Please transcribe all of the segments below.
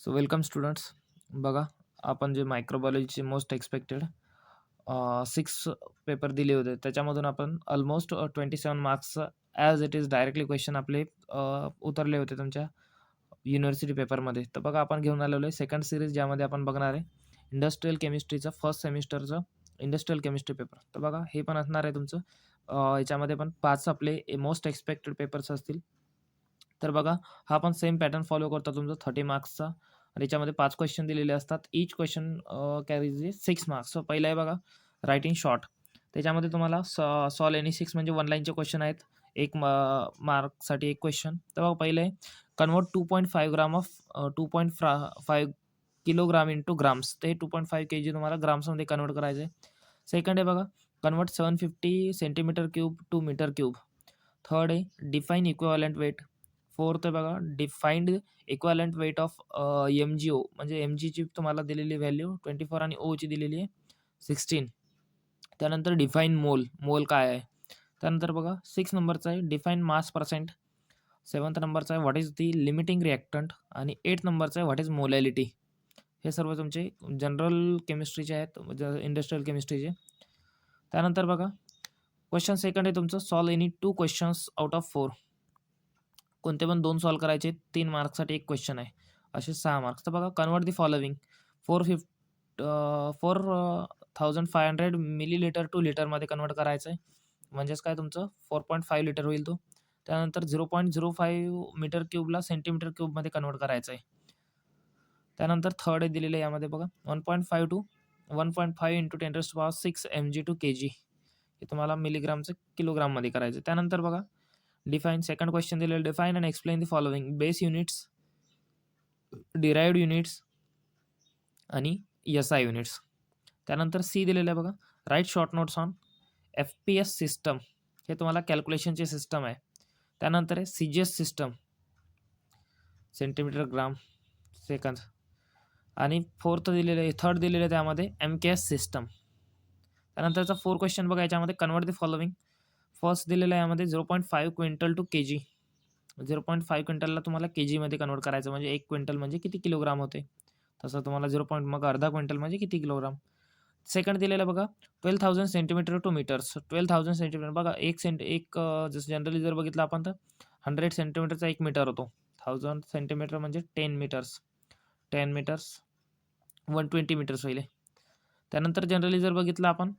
So welcome students. बघा, आपण जे मायक्रोबायोलॉजीचे मोस्ट एक्सपेक्टेड 6 पेपर दिले होते, त्याच्यामधून आपण almost 27 marks as it is directly question आपले उतरले होते तुमच्या युनिव्हर्सिटी पेपरमध्ये. तर बघा, आपण घेऊन आलेलो आहे सेकंड सीरीज, ज्यामध्ये आपण बघणार आहे इंडस्ट्रियल केमिस्ट्रीचं फर्स्ट सेमिस्टरचं इंडस्ट्रियल केमिस्ट्री पेपर. तर बघा, हे पण असणार आहे तुमचं. याच्यामध्ये पण 5 आपले मोस्ट एक्सपेक्टेड पेपर्स असतील. तर बघा, हा पण सेम पॅटर्न फॉलो करतो तुमचा 30 मार्क्सचा, आणि याच्यामध्ये 5 क्वेश्चन दिलेले असतात. Each question carries 6 marks. So पहिला आहे बघा, रायटिंग शॉर्ट. त्याच्यामध्ये तुम्हाला सॉल्व एनी 6 म्हणजे 1 लाईनचे क्वेश्चन आहेत. 1 मार्कसाठी 1 क्वेश्चन. तर बघा, पहिलं आहे convert 2.5 gram of 2.5 kilogram into grams. ते 2.5 केजी तुम्हाला ग्राम्समध्ये कन्वर्ट करायचं आहे. सेकंड आहे बघा, convert 750 centimetre cube to metre cube. Third आहे डिफाईन इक्विव्हॅलंट वेट. फोर्थ आहे बघा, defined equivalent weight of MgO, म्हणजे Mgची तुम्हाला दिलेली व्हॅल्यू 24 आणि ओची दिलेली आहे 16. त्यानंतर डिफाईन मोल, मोल काय आहे. त्यानंतर बघा 6 नंबरचा आहे डिफाईन मास पर्सेंट. 7th नंबरचा आहे what is the limiting reactant. आणि 8th नंबरचा आहे व्हॉट इज मोलॅलिटी. हे सर्व तुमचे जनरल केमिस्ट्रीचे आहेत, इंडस्ट्रियल केमिस्ट्रीचे. त्यानंतर बघा, क्वेश्चन सेकंड आहे तुमचं solve any 2 questions out of 4. कोणते पण 2 सॉल्व करायचे. 3 मार्क्ससाठी 1 क्वेश्चन आहे. असे 6 मार्क्स. तर बघा, convert the following 4500 millilitre to लिटरमध्ये कन्वर्ट करायचं आहे. म्हणजेच काय, तुमचं 4.5 लिटर होईल तो. त्यानंतर 0.05 मीटर क्यूबला सेंटीमीटर क्यूबमध्ये कन्वर्ट करायचं आहे. त्यानंतर थर्ड आहे दिलेलं आहे यामध्ये बघा, 1.5 to 1.5 into 10⁶ mg to kg. हे तुम्हाला मिलीग्रामचं किलोग्राममध्ये करायचं आहे. त्यानंतर बघा, डिफाईन सेकंड क्वेश्चन दिलेलं, define and explain the following base units, derived units आणि SI युनिट्स. त्यानंतर सी दिलेलं आहे बघा, write short notes on FPS system. हे तुम्हाला कॅल्क्युलेशनची सिस्टम आहे. त्यानंतर आहे CGS system, centimetre gram second. आणि फोर्थ दिलेलं आहे, थर्ड दिलेलं आहे त्यामध्ये MKS सिस्टम. त्यानंतरचा 4 क्वेश्चन बघा, याच्यामध्ये कन्वर्ट द फॉलोइंग. फर्स्ट दिलेलं आहे यामध्ये 0.5 क्विंटल टू केजी. 0.5 क्विंटलला तुम्हाला केजीमध्ये कन्वर्ट करायचं, म्हणजे 1 क्विंटल म्हणजे किती किलोग्राम होते. तसं तुम्हाला 0. मग अर्धा क्विंटल म्हणजे किती किलोग्राम. सेकंड दिलेलं बघा, 12,000 सेंटीमीटर टू मीटर्स. 12,000 सेंटीमीटर बघा, जसं जनरली जर बघितलं आपण तर 100 सेंटीमीटरचा 1 मीटर होतो. 1000 सेंटीमीटर म्हणजे 10 मीटर्स. 10 मीटर्स 120 मीटर्स होईल. त्यानंतर जनरली जर बघितलं आपण,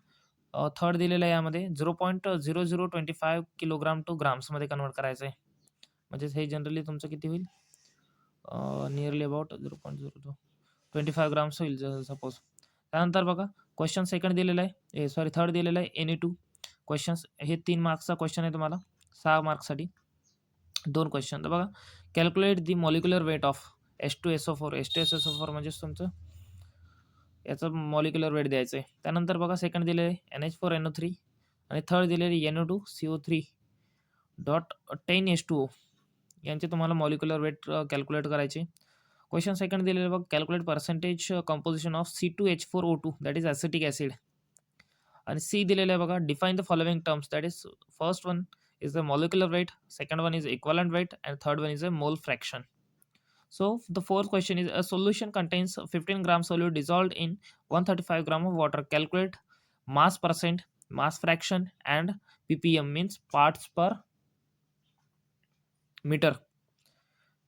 थर्ड दिलेलं आहे यामध्ये 0.0025 किलोग्राम टू ग्राम्समध्ये कन्वर्ट करायचं आहे. म्हणजेच हे जनरली तुमचं किती होईल, नियरली अबाउट 0.0225 ग्राम्स होईल सपोज. त्यानंतर बघा, क्वेश्चन सेकंड दिलेलं आहे, थर्ड दिलेलं आहे NA2 क्वेश्चन्स. हे 3 मार्क्सचा क्वेश्चन आहे तुम्हाला, 6 मार्क्ससाठी 2 क्वेश्चन. तर बघा, calculate the molecular weight of H2SO4. H2SO4 म्हणजेच तुमचं याचं मॉलिक्युलर वेट द्यायचं आहे. त्यानंतर बघा, सेकंड दिलेलं आहे NH4NO3 आणि थर्ड दिलेली NO2CO3 डॉट 10H2O. यांचे तुम्हाला मॉलिक्युलर वेट कॅल्क्युलेट करायचे. क्वेश्चन सेकंड दिलेलं बघ, calculate percentage composition of C2H4O2 that is acetic acid. आणि सी दिलेलं आहे बघा, define the following terms. That is first one is the molecular weight, second one is equivalent weight, and third one is a mole fraction. So the fourth question is, a solution contains 15 gram solute dissolved in 135 gram of water. Calculate mass percent, mass fraction, and ppm means parts per meter.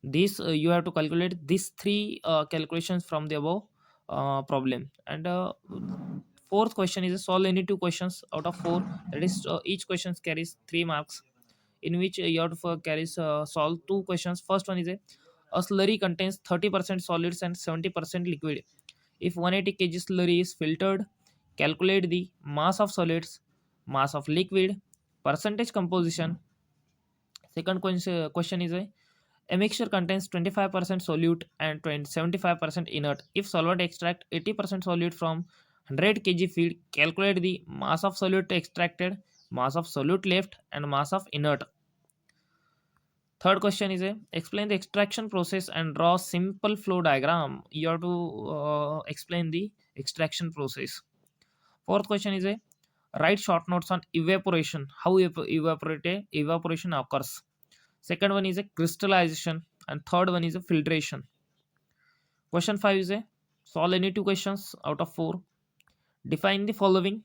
This you have to calculate these 3 calculations from the above problem. And fourth question is, solve any 2 questions out of 4. That is, each question carries 3 marks, in which you have to solve 2 questions. First one is a slurry contains 30% solids and 70% liquid. If 180 kg slurry is filtered, calculate the mass of solids, mass of liquid, percentage composition. Second question is a mixture contains 25% solute and 75% inert. If solvent extract 80% solute from 100 kg feed, calculate the mass of solute extracted, mass of solute left, and mass of inert. Third question is explain the extraction process and draw simple flow diagram. You have to explain the extraction process. Fourth question is write short notes on evaporation, how evaporation occurs. Second one is a crystallization, and third one is a filtration. Question 5 is a solve any 2 questions out of 4. Define the following: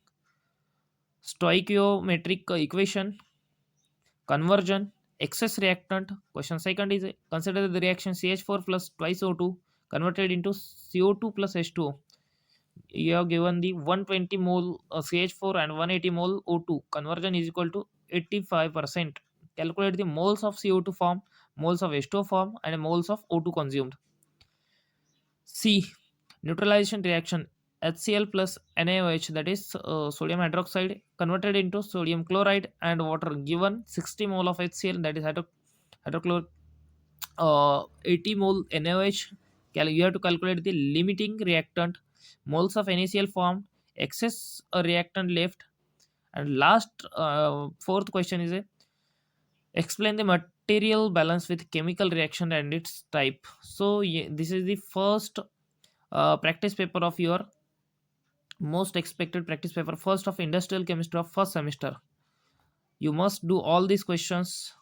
stoichiometric equation, conversion, excess reactant. Question second is consider the reaction CH4 plus twice O2 converted into CO2 plus H2O. You have given the 120 mole CH4 and 180 mole O2. Conversion is equal to 85%. Calculate the moles of CO2 form, moles of H2O form, and moles of O2 consumed. C. Neutralization reaction: HCl plus NaOH, that is sodium hydroxide, converted into sodium chloride and water. Given 60 mole of HCl, that is hydrochloric, 80 mole NaOH. You have to calculate the limiting reactant, moles of NaCl formed, excess reactant left. And last, fourth question is a explain the material balance with chemical reaction and its type. So this is the first practice paper of your most expected practice paper, first of industrial chemistry of first semester. You must do all these questions.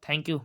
Thank you.